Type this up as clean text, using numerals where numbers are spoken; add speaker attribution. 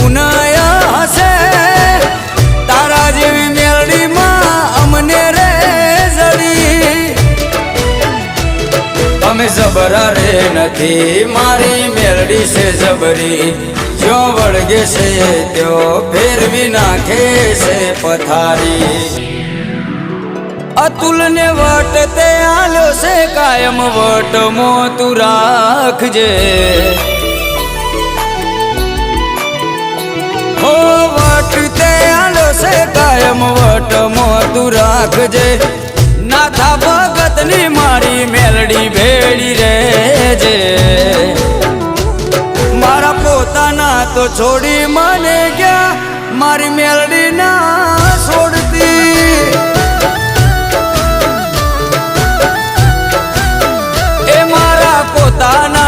Speaker 1: પુનય હશે તારા જેવી મેલડીમાં અમને રે જડી અમે જબરા રે નથી મારી મેલડી છે જબરી જો વળગે છે ત્યો ફેરવી નાખે છે પથારી અતુલ ને વટ તે આલ્યો છે કાયમ વટ મો તું રાખજે હો વટ તે આલ્યો છે કાયમ વટ મો તું રાખજે નાથા ભગત ની મારી મેલડી ભેડી રેજે મારા પોતાના તો છોડી મને ગયા મારી મેલડી ના છોડતી એ મારા પોતાના